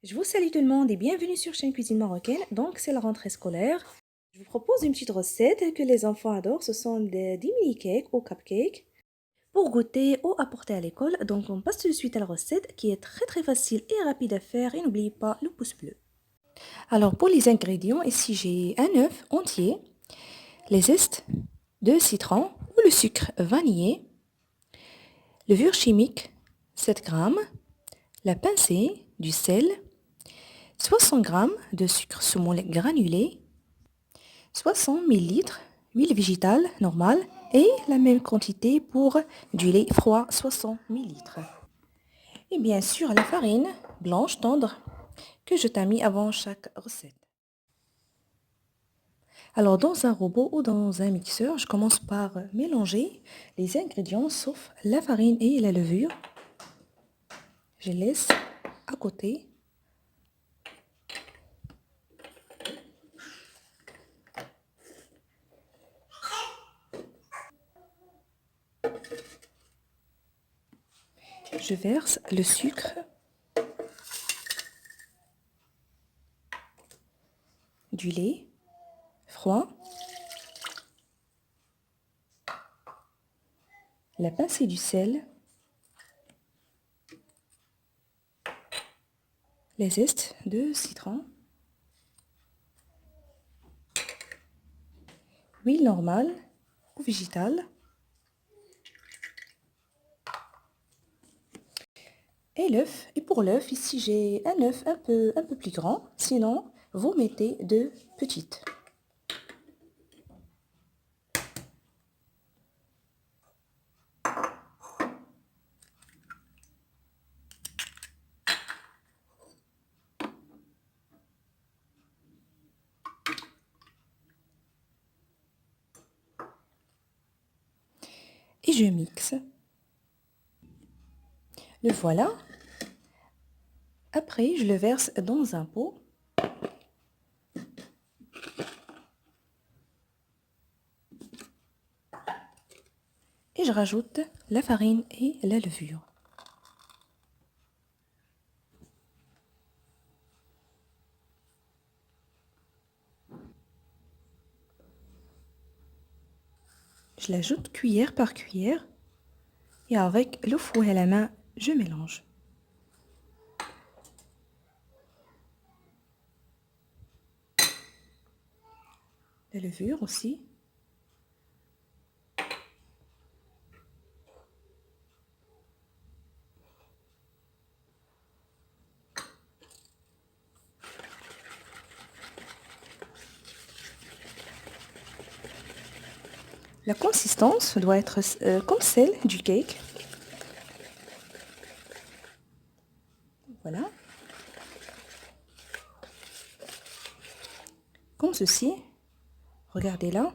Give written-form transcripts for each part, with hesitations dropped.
Je vous salue tout le monde et bienvenue sur chaîne Cuisine Marocaine. Donc, c'est la rentrée scolaire. Je vous propose une petite recette que les enfants adorent. Ce sont des mini-cakes ou cupcakes pour goûter ou apporter à l'école. Donc, on passe tout de suite à la recette qui est très facile et rapide à faire. Et n'oubliez pas le pouce bleu. Alors, pour les ingrédients, ici j'ai un œuf entier, les zestes de citron ou le sucre vanillé, levure chimique 7 grammes, la pincée, du sel, 60 g de sucre semoule granulé, 60 ml huile végétale normale et la même quantité pour du lait froid 60 ml. Et bien sûr la farine blanche tendre que je t'ai mis avant chaque recette. Alors dans un robot ou dans un mixeur, je commence par mélanger les ingrédients sauf la farine et la levure. Je laisse à côté. Je verse le sucre, du lait froid, la pincée du sel, les zestes de citron, huile normale ou végétale et l'œuf. Et pour l'œuf, ici j'ai un œuf un peu plus grand, sinon vous mettez deux petites. Et je mixe. Le voilà. Après, je le verse dans un pot. Et je rajoute la farine et la levure. Je l'ajoute cuillère par cuillère. Et avec le fouet à la main, je mélange. La levure aussi. La consistance doit être comme celle du cake. Voilà. Comme ceci. Regardez là.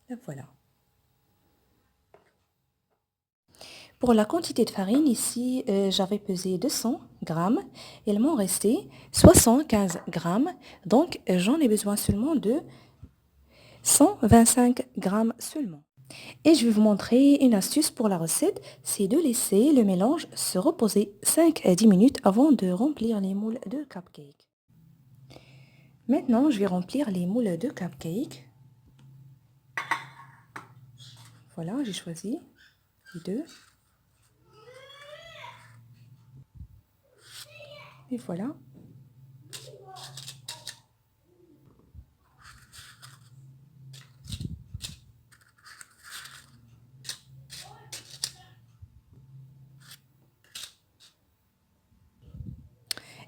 Et voilà. Pour la quantité de farine, ici, j'avais pesé 200 grammes. Il m'en restait 75 grammes. Donc, j'en ai besoin seulement de 125 grammes seulement. Et je vais vous montrer une astuce pour la recette. C'est de laisser le mélange se reposer 5 à 10 minutes avant de remplir les moules de cupcake. Maintenant, je vais remplir les moules de cupcake. Voilà, j'ai choisi les deux. Et voilà.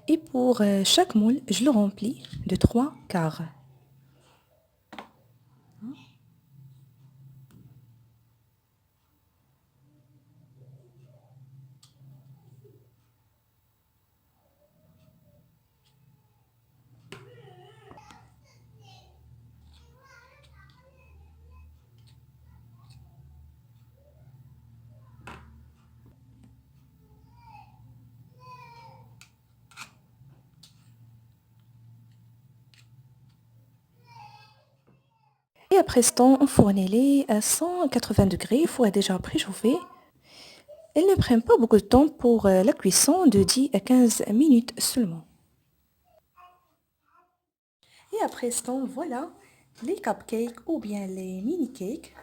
Et pour chaque moule, je le remplis de 3 quarts. après ce temps, enfournez-les à 180 degrés, four est déjà préchauffé. Elles ne prennent pas beaucoup de temps pour la cuisson, de 10 à 15 minutes seulement. Et après ce temps, voilà les cupcakes ou bien les mini-cakes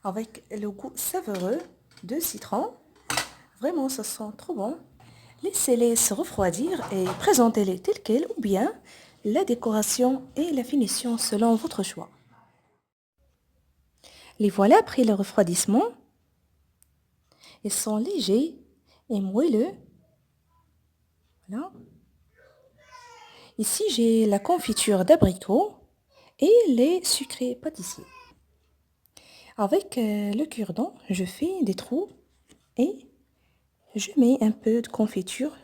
avec le goût savoureux de citron. Vraiment, ça sent trop bon. Laissez-les se refroidir et présentez-les tels quels ou bien la décoration et la finition selon votre choix. Les voilà après le refroidissement. Ils sont légers et moelleux. Voilà. Ici, j'ai la confiture d'abricot et les sucrés pâtissiers. Avec le cure-dent, je fais des trous et je mets un peu de confiture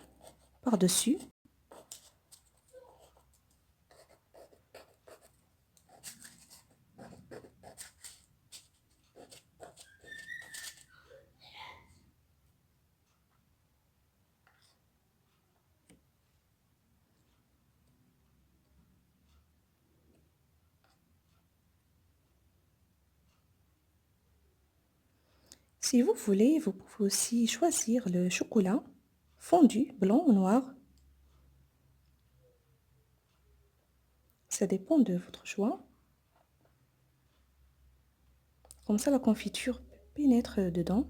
par-dessus. Si vous voulez, vous pouvez aussi choisir le chocolat fondu, blanc ou noir. Ça dépend de votre choix. Comme ça, la confiture pénètre dedans.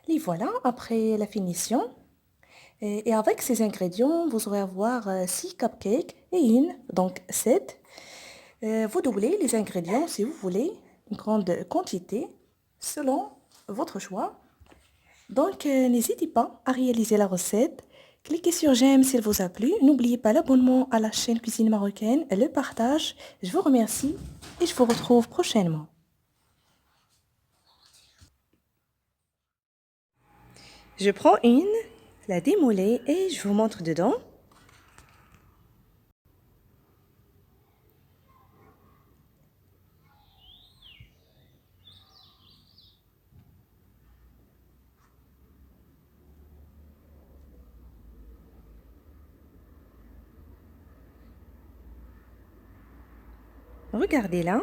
Et voilà, après la finition. Et avec ces ingrédients, vous aurez à avoir 6 cupcakes et donc 7. Vous doublez les ingrédients si vous voulez, une grande quantité, selon votre choix. Donc, n'hésitez pas à réaliser la recette. Cliquez sur j'aime s'il vous a plu. N'oubliez pas l'abonnement à la chaîne Cuisine Marocaine et le partage. Je vous remercie et je vous retrouve prochainement. Je prends la démouler et je vous montre dedans. Regardez-la,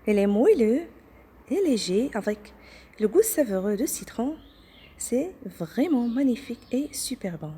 elle est moelleuse et léger avec le goût savoureux de citron. C'est vraiment magnifique et super bon.